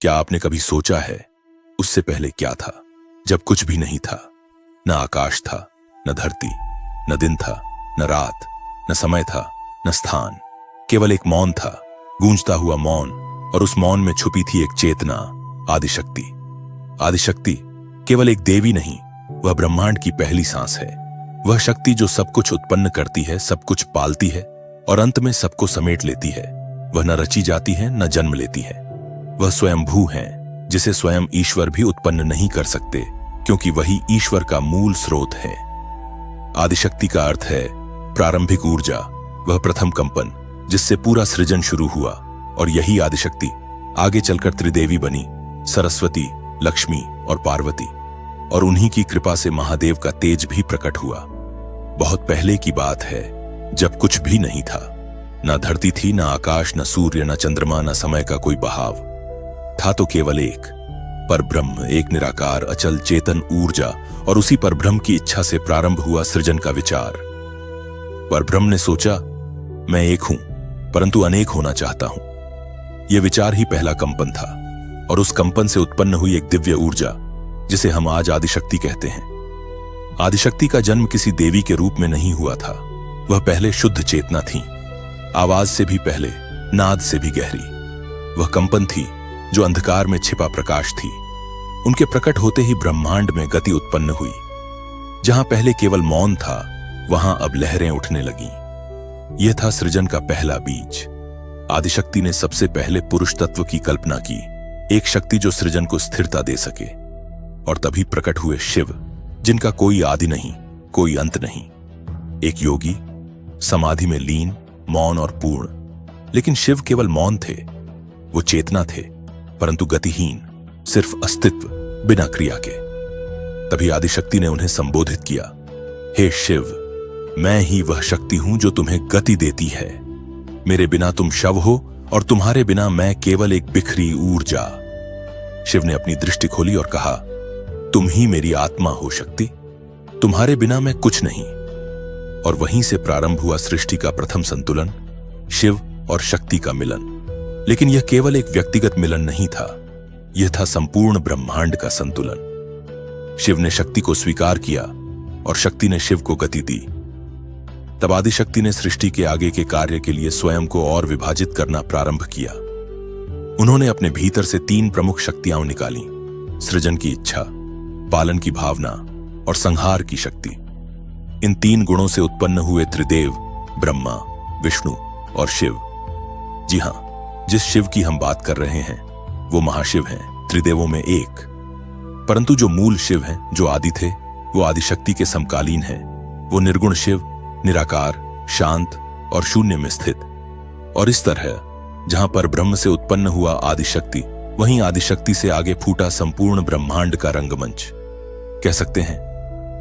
क्या आपने कभी सोचा है उससे पहले क्या था, जब कुछ भी नहीं था? न आकाश था, न धरती, न दिन था, न रात, न समय था, न स्थान। केवल एक मौन था, गूंजता हुआ मौन, और उस मौन में छुपी थी एक चेतना, आदिशक्ति। आदिशक्ति केवल एक देवी नहीं, वह ब्रह्मांड की पहली सांस है। वह शक्ति जो सब कुछ उत्पन्न करती है, सब कुछ पालती है और अंत में सबको समेट लेती है। वह न रची जाती है, न जन्म लेती है। वह स्वयंभू है, जिसे स्वयं ईश्वर भी उत्पन्न नहीं कर सकते, क्योंकि वही ईश्वर का मूल स्रोत है। आदिशक्ति का अर्थ है प्रारंभिक ऊर्जा, वह प्रथम कंपन जिससे पूरा सृजन शुरू हुआ। और यही आदिशक्ति आगे चलकर त्रिदेवी बनी, सरस्वती, लक्ष्मी और पार्वती। और उन्हीं की कृपा से महादेव का तेज भी प्रकट हुआ। बहुत पहले की बात है, जब कुछ भी नहीं था। न धरती थी, न आकाश, न सूर्य, न चंद्रमा, न समय का कोई बहाव। था तो केवल एक परब्रह्म, एक निराकार अचल चेतन ऊर्जा। और उसी परब्रह्म की इच्छा से प्रारंभ हुआ सृजन का विचार। परब्रह्म ने सोचा, मैं एक हूं परंतु अनेक होना चाहता हूं। यह विचार ही पहला कंपन था, और उस कंपन से उत्पन्न हुई एक दिव्य ऊर्जा, जिसे हम आज आदिशक्ति कहते हैं। आदिशक्ति का जन्म किसी देवी के रूप में नहीं हुआ था। वह पहले शुद्ध चेतना थी, आवाज से भी पहले, नाद से भी गहरी। वह कंपन थी जो अंधकार में छिपा प्रकाश थी। उनके प्रकट होते ही ब्रह्मांड में गति उत्पन्न हुई। जहां पहले केवल मौन था, वहां अब लहरें उठने लगीं। यह था सृजन का पहला बीज। आदिशक्ति ने सबसे पहले पुरुष तत्व की कल्पना की, एक शक्ति जो सृजन को स्थिरता दे सके। और तभी प्रकट हुए शिव, जिनका कोई आदि नहीं, कोई अंत नहीं। एक योगी, समाधि में लीन, मौन और पूर्ण। लेकिन शिव केवल मौन थे, वो चेतना थे, परंतु गतिहीन, सिर्फ अस्तित्व, बिना क्रिया के। तभी आदिशक्ति ने उन्हें संबोधित किया, हे शिव, मैं ही वह शक्ति हूं जो तुम्हें गति देती है। मेरे बिना तुम शव हो, और तुम्हारे बिना मैं केवल एक बिखरी ऊर्जा। शिव ने अपनी दृष्टि खोली और कहा, तुम ही मेरी आत्मा हो शक्ति, तुम्हारे बिना मैं कुछ नहीं। और वहीं से प्रारंभ हुआ सृष्टि का प्रथम संतुलन, शिव और शक्ति का मिलन। लेकिन यह केवल एक व्यक्तिगत मिलन नहीं था, यह था संपूर्ण ब्रह्मांड का संतुलन। शिव ने शक्ति को स्वीकार किया और शक्ति ने शिव को गति दी। तब आदिशक्ति ने सृष्टि के आगे के कार्य के लिए स्वयं को और विभाजित करना प्रारंभ किया। उन्होंने अपने भीतर से 3 प्रमुख शक्तियां निकाली, सृजन की इच्छा, पालन की भावना और संहार की शक्ति। इन 3 गुणों से उत्पन्न हुए त्रिदेव, ब्रह्मा, विष्णु और शिव। जी हां, जिस शिव की हम बात कर रहे हैं वो महाशिव हैं, त्रिदेवों में एक। परंतु जो मूल शिव हैं, जो आदि थे, वो आदिशक्ति के समकालीन हैं। वो निर्गुण शिव, निराकार, शांत और शून्य में स्थित। और इस तरह जहां पर ब्रह्म से उत्पन्न हुआ आदिशक्ति, वहीं आदिशक्ति से आगे फूटा संपूर्ण ब्रह्मांड का रंगमंच। कह सकते हैं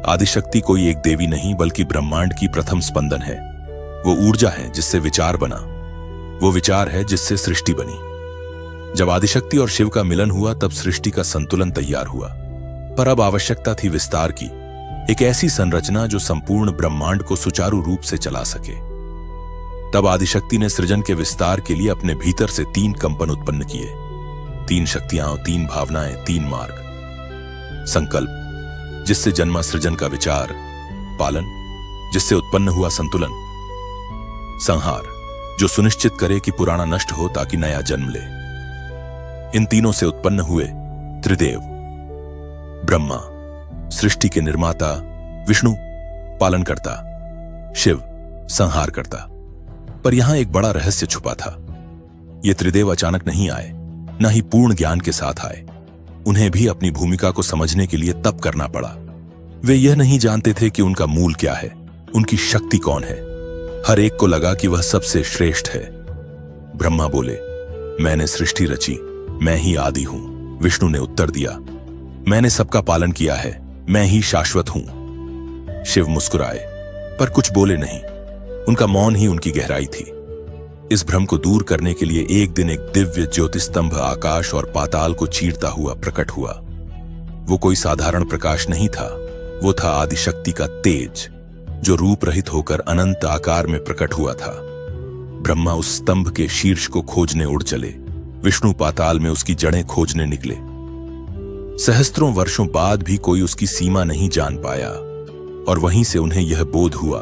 आदिशक्ति कोई एक देवी नहीं, बल्कि ब्रह्मांड की प्रथम स्पंदन है। वो ऊर्जा है जिससे विचार बना, वो विचार है जिससे सृष्टि बनी। जब आदिशक्ति और शिव का मिलन हुआ, तब सृष्टि का संतुलन तैयार हुआ। पर अब आवश्यकता थी विस्तार की, एक ऐसी संरचना जो संपूर्ण ब्रह्मांड को सुचारू रूप से चला सके। तब आदिशक्ति ने सृजन के विस्तार के लिए अपने भीतर से 3 कंपन उत्पन्न किए, 3 शक्तियां, 3 भावनाएं, 3 मार्ग। संकल्प, जिससे जन्मा सृजन का विचार, पालन, जिससे उत्पन्न हुआ संतुलन, संहार, जो सुनिश्चित करे कि पुराना नष्ट हो ताकि नया जन्म ले। इन तीनों से उत्पन्न हुए त्रिदेव, ब्रह्मा सृष्टि के निर्माता, विष्णु पालनकर्ता, शिव संहार करता। पर यहां एक बड़ा रहस्य छुपा था। ये त्रिदेव अचानक नहीं आए, न ही पूर्ण ज्ञान के साथ आए। उन्हें भी अपनी भूमिका को समझने के लिए तप करना पड़ा। वे यह नहीं जानते थे कि उनका मूल क्या है, उनकी शक्ति कौन है। हर एक को लगा कि वह सबसे श्रेष्ठ है। ब्रह्मा बोले, मैंने सृष्टि रची, मैं ही आदि हूं। विष्णु ने उत्तर दिया, मैंने सबका पालन किया है, मैं ही शाश्वत हूं। शिव मुस्कुराए, पर कुछ बोले नहीं। उनका मौन ही उनकी गहराई थी। इस भ्रम को दूर करने के लिए एक दिन एक दिव्य ज्योतिस्तंभ आकाश और पाताल को चीरता हुआ प्रकट हुआ। वो कोई साधारण प्रकाश नहीं था, वो था आदिशक्ति का तेज, जो रूप रहित होकर अनंत आकार में प्रकट हुआ था। ब्रह्मा उस स्तंभ के शीर्ष को खोजने उड़ चले। विष्णु पाताल में उसकी जड़ें खोजने निकले। सहस्त्रों वर्षों बाद भी कोई उसकी सीमा नहीं जान पाया, और वहीं से उन्हें यह बोध हुआ,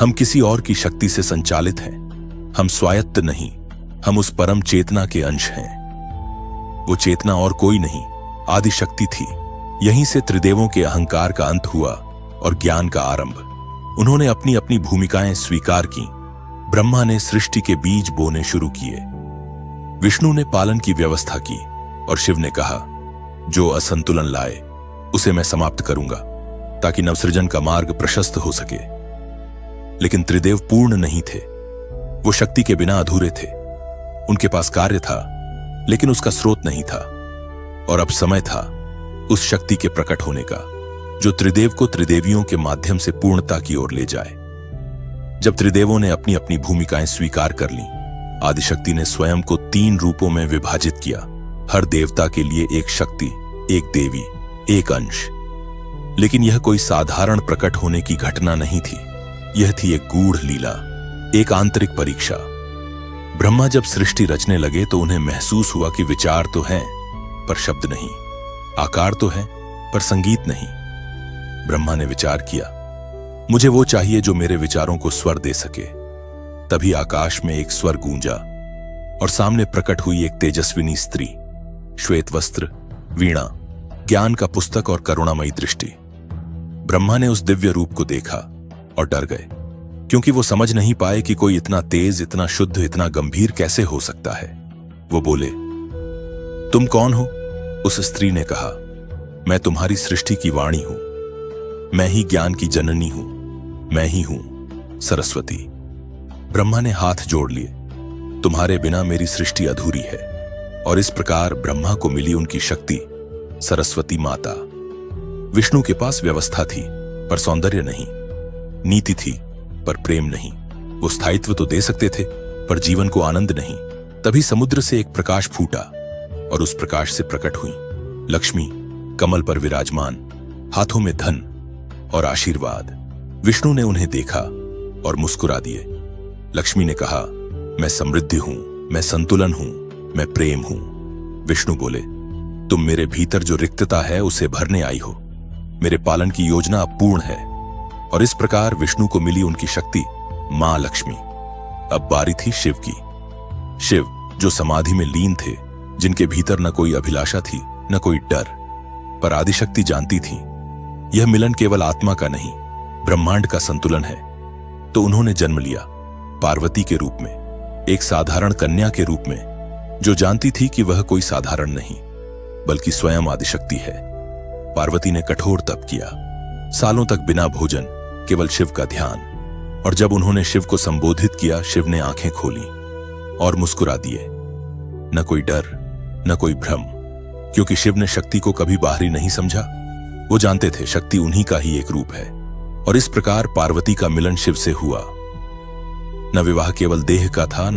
हम किसी और की शक्ति से संचालित हैं। हम स्वायत्त नहीं, हम उस परम चेतना के अंश हैं। वो चेतना और कोई नहीं, आदि शक्ति थी। यहीं से त्रिदेवों के अहंकार का अंत हुआ और ज्ञान का आरंभ। उन्होंने अपनी अपनी भूमिकाएं स्वीकार की। ब्रह्मा ने सृष्टि के बीज बोने शुरू किए, विष्णु ने पालन की व्यवस्था की, और शिव ने कहा, जो असंतुलन लाए उसे मैं समाप्त करूंगा, ताकि नवसृजन का मार्ग प्रशस्त हो सके। लेकिन त्रिदेव पूर्ण नहीं थे। वो शक्ति के बिना अधूरे थे। उनके पास कार्य था, लेकिन उसका स्रोत नहीं था। और अब समय था उस शक्ति के प्रकट होने का, जो त्रिदेव को त्रिदेवियों के माध्यम से पूर्णता की ओर ले जाए। जब त्रिदेवों ने अपनी अपनी भूमिकाएं स्वीकार कर लीं, आदिशक्ति ने स्वयं को 3 रूपों में विभाजित किया। हर देवता के लिए एक शक्ति, एक देवी, एक अंश। लेकिन यह कोई साधारण प्रकट होने की घटना नहीं थी। यह थी एक गूढ़ लीला, एक आंतरिक परीक्षा। ब्रह्मा जब सृष्टि रचने लगे तो उन्हें महसूस हुआ कि विचार तो हैं, पर शब्द नहीं, आकार तो है पर संगीत नहीं। ब्रह्मा ने विचार किया, मुझे वो चाहिए जो मेरे विचारों को स्वर दे सके। तभी आकाश में एक स्वर गूंजा, और सामने प्रकट हुई एक तेजस्विनी स्त्री, श्वेत वस्त्र, वीणा, ज्ञान का पुस्तक और करुणामयी दृष्टि। ब्रह्मा ने उस दिव्य रूप को देखा और डर गए, क्योंकि वो समझ नहीं पाए कि कोई इतना तेज, इतना शुद्ध, इतना गंभीर कैसे हो सकता है। वो बोले, तुम कौन हो? उस स्त्री ने कहा, मैं तुम्हारी सृष्टि की वाणी हूं। मैं ही ज्ञान की जननी हूं। मैं ही हूं सरस्वती। ब्रह्मा ने हाथ जोड़ लिए, तुम्हारे बिना मेरी सृष्टि अधूरी है। और इस प्रकार ब्रह्मा को मिली उनकी शक्ति, सरस्वती माता। विष्णु के पास व्यवस्था थी, पर सौंदर्य नहीं, नीति थी, पर प्रेम नहीं। वो स्थायित्व तो दे सकते थे, पर जीवन को आनंद नहीं। तभी समुद्र से एक प्रकाश फूटा, और उस प्रकाश से प्रकट हुई लक्ष्मी, कमल पर विराजमान, हाथों में धन और आशीर्वाद। विष्णु ने उन्हें देखा और मुस्कुरा दिए। लक्ष्मी ने कहा, मैं समृद्धि हूं, मैं संतुलन हूं, मैं प्रेम हूं। विष्णु बोले, तुम मेरे भीतर जो रिक्तता है उसे भरने आई हो। मेरे पालन की योजना अब पूर्ण है। और इस प्रकार विष्णु को मिली उनकी शक्ति, मां लक्ष्मी। अब बारी थी शिव की। शिव जो समाधि में लीन थे, जिनके भीतर न कोई अभिलाषा थी, न कोई डर, पर आदिशक्ति जानती थी यह मिलन केवल आत्मा का नहीं, ब्रह्मांड का संतुलन है। तो उन्होंने जन्म लिया पार्वती के रूप में, एक साधारण कन्या के रूप में, जो जानती थी कि वह कोई साधारण नहीं, बल्कि स्वयं आदिशक्ति है। पार्वती ने कठोर तप किया, सालों तक बिना भोजन, केवल शिव का ध्यान। और जब उन्होंने शिव को संबोधित किया, शिव ने आंखें खोली और मुस्कुरा दिए। न कोई डर, न कोई भ्रम, क्योंकि शिव ने शक्ति को कभी बाहरी नहीं समझा। वो जानते थे शक्ति उन्हीं का ही एक रूप है। और इस प्रकार पार्वती का मिलन शिव से हुआ। न विवाह केवल देह का था,